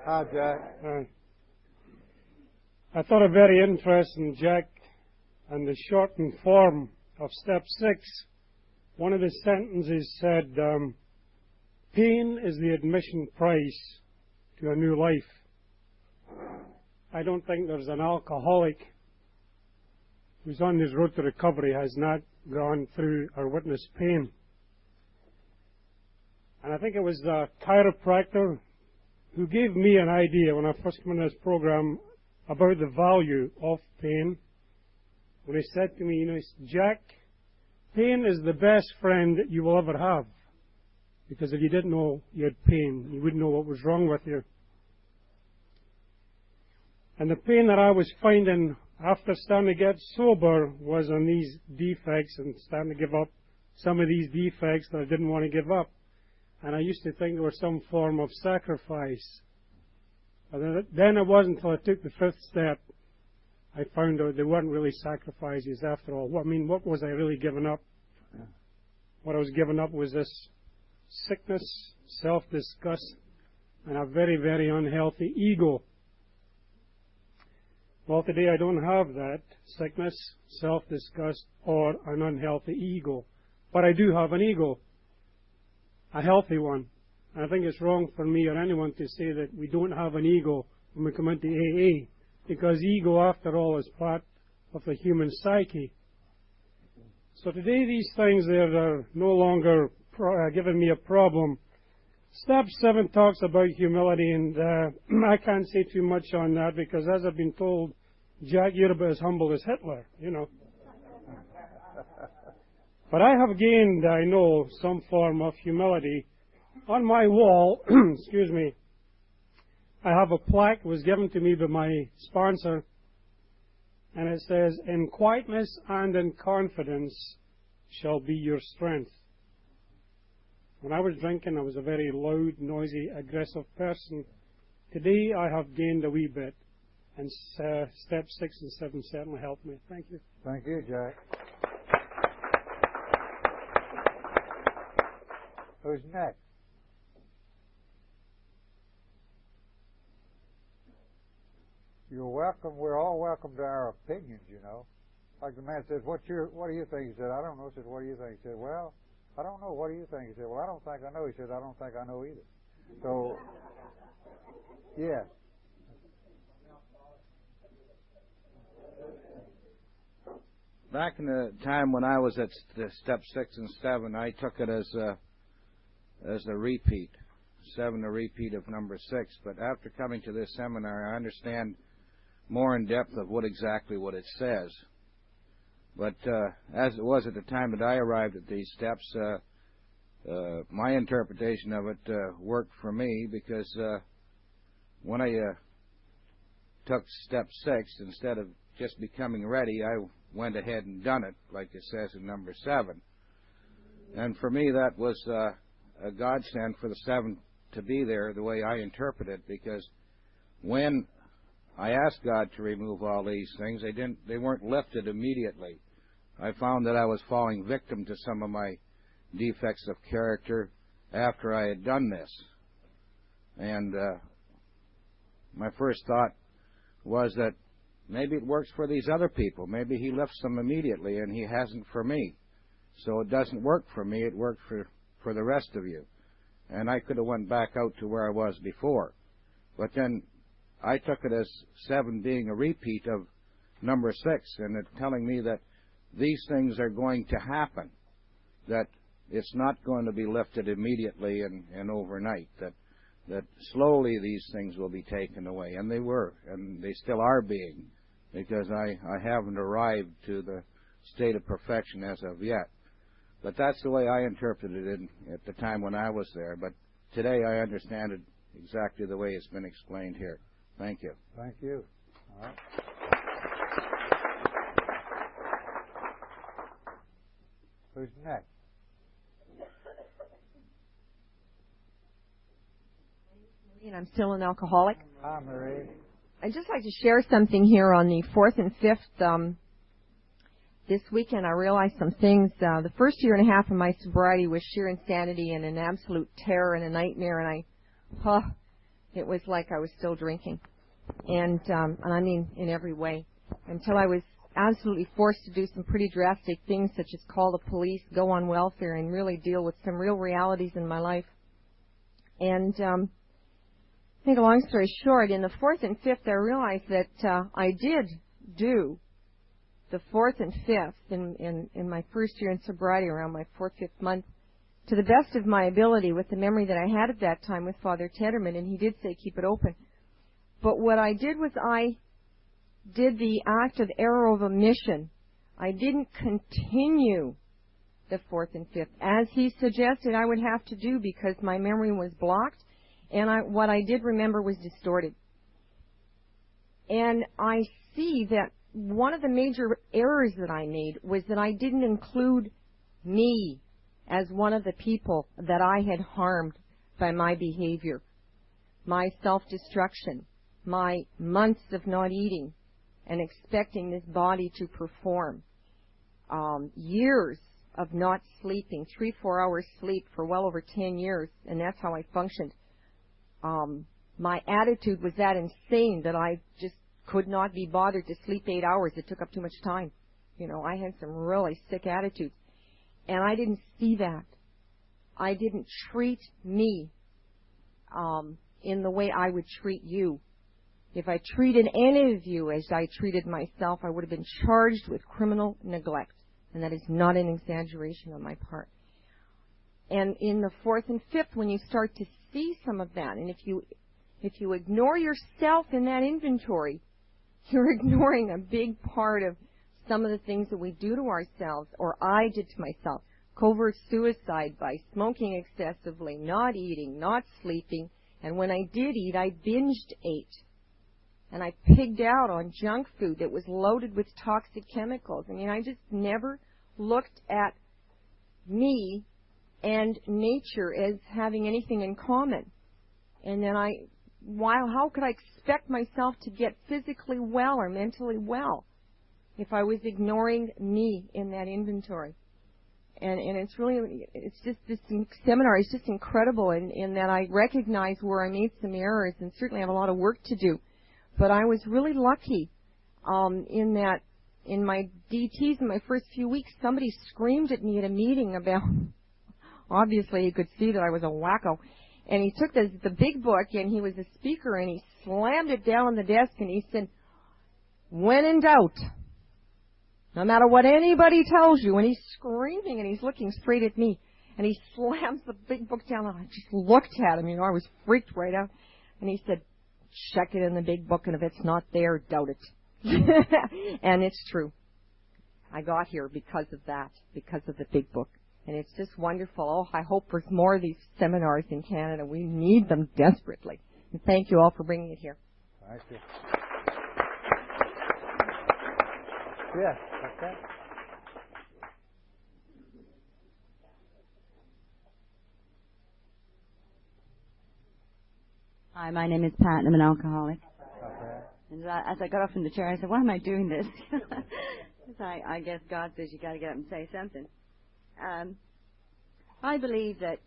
A: Hi, Jack.
B: Hi. I thought it very interesting, Jack, and the shortened form of step 6. One of the sentences said, pain is the admission price to a new life. I don't think there's an alcoholic who's on his road to recovery has not gone through or witnessed pain. And I think it was the chiropractor who gave me an idea when I first came into this program about the value of pain. When he said to me, he said, Jack, pain is the best friend that you will ever have. Because if you didn't know you had pain, you wouldn't know what was wrong with you. And the pain that I was finding after starting to get sober was on these defects and starting to give up some of these defects that I didn't want to give up. And I used to think there was some form of sacrifice. But then it wasn't until I took the 5th step I found out they weren't really sacrifices after all. What was I really giving up? What I was giving up was this sickness, self-disgust, and a very, very unhealthy ego. Well, today I don't have that sickness, self-disgust, or an unhealthy ego. But I do have an ego, a healthy one. And I think it's wrong for me or anyone to say that we don't have an ego when we come into AA, because ego, after all, is part of the human psyche. So today these things are no longer giving me a problem. Step 7 talks about humility, and I can't say too much on that because, as I've been told, Jack, you're about as humble as Hitler, But I have gained, I know, some form of humility. On my wall, excuse me, I have a plaque that was given to me by my sponsor, and it says, in quietness and in confidence shall be your strength. When I was drinking, I was a very loud, noisy, aggressive person. Today, I have gained a wee bit, and step 6 and 7 certainly helped me. Thank you.
A: Thank you, Jack. Who's next? You're welcome. We're all welcome to our opinions, Like the man says, what do you think? He said, I don't know. He said, what do you think? He said, well, I don't know. What do you think? He said, well, I don't think I know. He said, I don't think I know either. So, yeah.
C: Back in the time when I was at step 6 and 7, I took it as a repeat. 7, a repeat of number 6. But after coming to this seminar, I understand more in depth of what it says. But as it was at the time that I arrived at these steps, my interpretation of it worked for me, because when I took step 6, instead of just becoming ready, I went ahead and done it, like it says in number 7. And for me, that was a godsend for the 7 to be there the way I interpret it, because when I asked God to remove all these things, they weren't lifted immediately. I found that I was falling victim to some of my defects of character after I had done this. And my first thought was that maybe it works for these other people. Maybe he lifts them immediately and he hasn't for me. So it doesn't work for me, it worked for the rest of you. And I could have went back out to where I was before. But then I took it as 7 being a repeat of number 6, and it telling me that these things are going to happen, that it's not going to be lifted immediately and overnight, that slowly these things will be taken away. And they were, and they still are being, because I haven't arrived to the state of perfection as of yet. But that's the way I interpreted it at the time when I was there. But today I understand it exactly the way it's been explained here. Thank you.
A: Thank you. All right. Who's next?
D: And I'm still an alcoholic.
A: Hi, Marie.
D: I'd just like to share something here on the 4th and 5th. This weekend I realized some things. The first year and a half of my sobriety was sheer insanity and an absolute terror and a nightmare, and it was like I was still drinking. And I mean in every way. Until I was absolutely forced to do some pretty drastic things, such as call the police, go on welfare, and really deal with some real realities in my life. And to make a long story short, in the 4th and 5th, I realized that I did do the 4th and 5th in my first year in sobriety, around my 4th, 5th month, to the best of my ability with the memory that I had at that time with Father Tederman, and he did say keep it open. But what I did was I did the act of error of omission. I didn't continue the 4th and 5th, as he suggested I would have to do, because my memory was blocked, and what I did remember was distorted. And I see that one of the major errors that I made was that I didn't include me as one of the people that I had harmed by my behavior, my self-destruction, my months of not eating and expecting this body to perform, years of not sleeping, 3-4 hours sleep for well over 10 years, and that's how I functioned. My attitude was that insane that I just could not be bothered to sleep 8 hours. It took up too much time. You know, I had some really sick attitudes. And I didn't see that. I didn't treat me in the way I would treat you. If I treated any of you as I treated myself, I would have been charged with criminal neglect. And that is not an exaggeration on my part. And in the 4th and 5th, when you start to see some of that, and if you ignore yourself in that inventory, you're ignoring a big part of some of the things that we do to ourselves, or I did to myself. Covert suicide by smoking excessively, not eating, not sleeping, and when I did eat, I binged ate. And I pigged out on junk food that was loaded with toxic chemicals. I mean, I just never looked at me and nature as having anything in common. And then how could I expect myself to get physically well or mentally well if I was ignoring me in that inventory? And it's just, this seminar is just incredible in that I recognize where I made some errors and certainly have a lot of work to do. But I was really lucky in that in my DTs in my first few weeks, somebody screamed at me at a meeting about, obviously you could see that I was a wacko. And he took the big book, and he was a speaker, and he slammed it down on the desk, and he said, when in doubt, no matter what anybody tells you, and he's screaming, and he's looking straight at me, and he slams the big book down, and I just looked at him, I was freaked right out. And he said, check it in the big book, and if it's not there, doubt it. And it's true. I got here because of that, because of the big book. And it's just wonderful. Oh, I hope there's more of these seminars in Canada. We need them desperately. And thank you all for bringing it here.
A: Thank you. Yes, okay.
E: Hi, my name is Pat, and I'm an alcoholic.
A: Okay.
E: And as I got off from the chair, I said, why am I doing this? 'Cause I guess God says you got to get up and say something. I believe that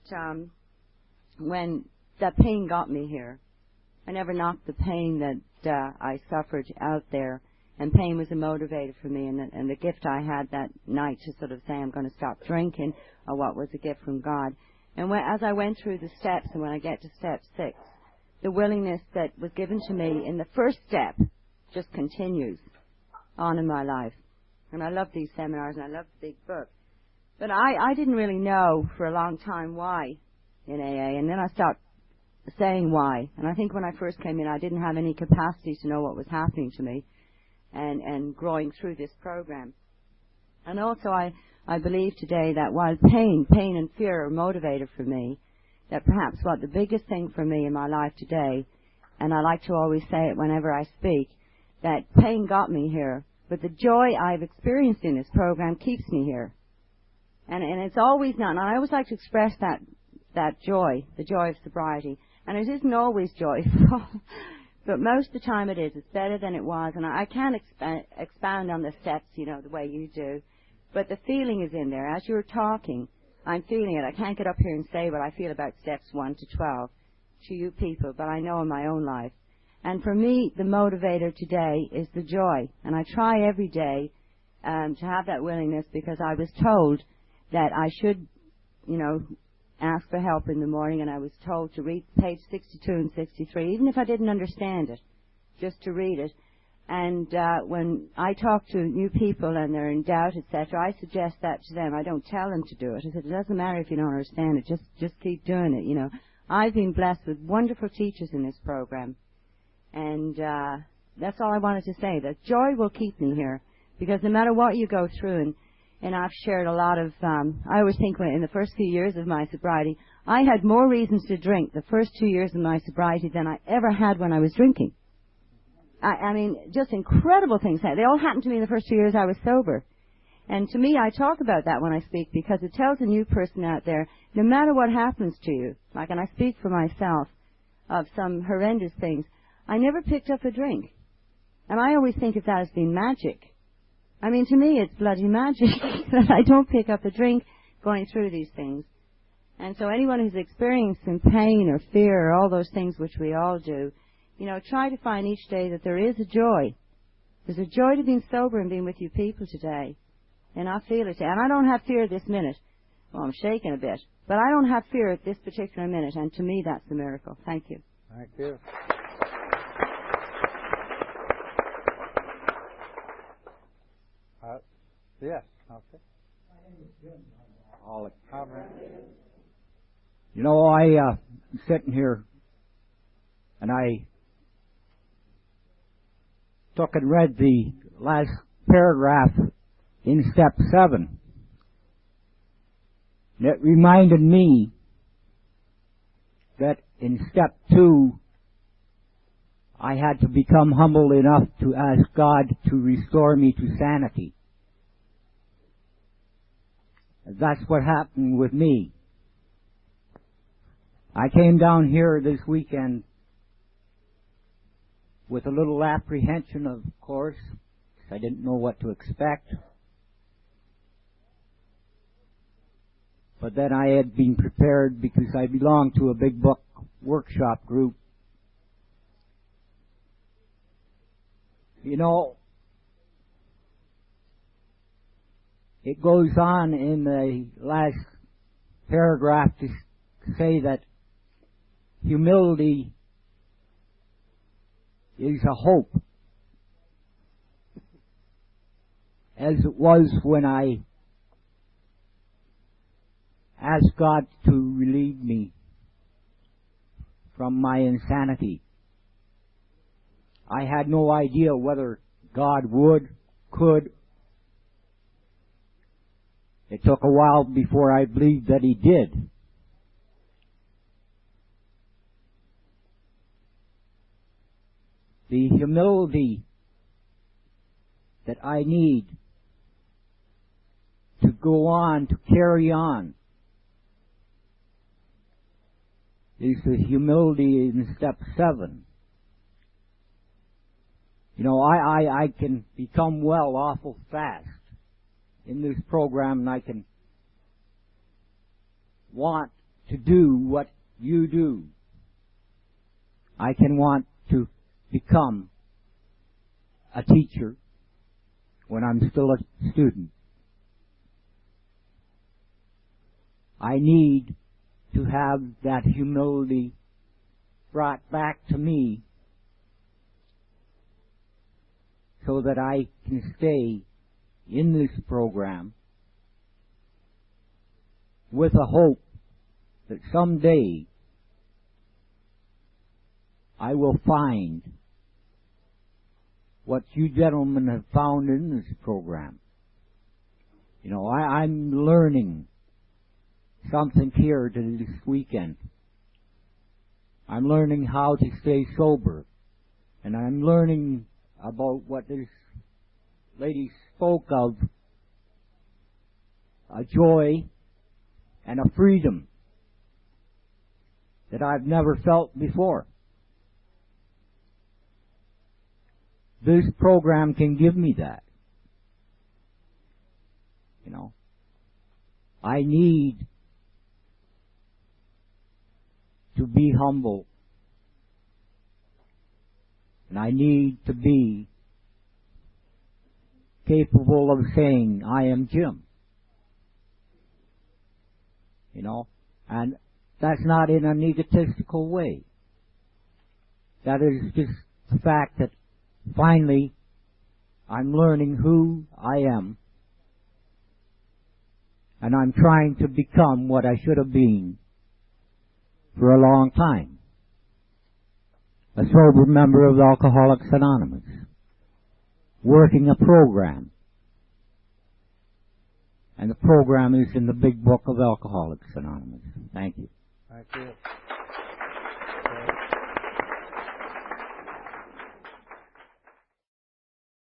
E: when that pain got me here, I never knocked the pain that I suffered out there, and pain was a motivator for me, and the gift I had that night to sort of say I'm going to stop drinking, or what was a gift from God. And as I went through the steps, and when I get to step 6, the willingness that was given to me in the first step just continues on in my life. And I love these seminars, and I love the big book. But I didn't really know for a long time why in AA, and then I stopped saying why. And I think when I first came in, I didn't have any capacity to know what was happening to me and growing through this program. And also I believe today that while pain and fear are motivated for me, that perhaps what the biggest thing for me in my life today, and I like to always say it whenever I speak, that pain got me here, but the joy I've experienced in this program keeps me here. And it's always not, and I always like to express that joy, the joy of sobriety. And it isn't always joyful, but most of the time it is. It's better than it was, and I can't expound on the steps, the way you do, but the feeling is in there. As you're talking, I'm feeling it. I can't get up here and say what I feel about steps 1 to 12 to you people, but I know in my own life. And for me, the motivator today is the joy. And I try every day to have that willingness, because I was told that I should, ask for help in the morning, and I was told to read page 62 and 63, even if I didn't understand it, just to read it. And when I talk to new people and they're in doubt, etc., I suggest that to them. I don't tell them to do it. I said, it doesn't matter if you don't understand it. Just keep doing it, I've been blessed with wonderful teachers in this program. And that's all I wanted to say, that joy will keep me here. Because no matter what you go through, and I've shared a lot of, I always think in the first few years of my sobriety, I had more reasons to drink the first 2 years of my sobriety than I ever had when I was drinking. I mean, just incredible things. They all happened to me in the first 2 years I was sober. And to me, I talk about that when I speak, because it tells a new person out there, no matter what happens to you, and I speak for myself of some horrendous things, I never picked up a drink. And I always think of that as being magic. I mean, to me, it's bloody magic that I don't pick up a drink going through these things. And so anyone who's experiencing pain or fear or all those things which we all do, try to find each day that there is a joy. There's a joy to being sober and being with you people today. And I feel it. And I don't have fear this minute. Well, I'm shaking a bit. But I don't have fear at this particular minute. And to me, that's a miracle. Thank you.
A: Thank you. Yes, okay.
F: I'm sitting here, and I took and read the last paragraph in step 7. And it reminded me that in step 2, I had to become humble enough to ask God to restore me to sanity. That's what happened with me. I came down here this weekend with a little apprehension, of course. I didn't know what to expect. But then I had been prepared because I belong to a big book workshop group. It goes on in the last paragraph to say that humility is a hope, as it was when I asked God to relieve me from my insanity. I had no idea whether God could. It took a while before I believed that He did. The humility that I need to go on, to carry on, is the humility in step 7. You know, I can become well awful fast in this program, and I can want to do what you do. I can want to become a teacher when I'm still a student. I need to have that humility brought back to me so that I can stay in this program with a hope that someday I will find what you gentlemen have found in this program. You know, I'm learning something here this weekend. I'm learning how to stay sober. And I'm learning about what this lady spoke of, a joy and a freedom that I've never felt before. This program can give me that. You know, I need to be humble, and I need to be capable of saying, I am Jim. You know, and that's not in an egotistical way. That is just the fact that finally I'm learning who I am, and I'm trying to become what I should have been for a long time. A sober member of Alcoholics Anonymous, working a program. And the program is in the big book of Alcoholics Anonymous. Thank you.
A: Thank you.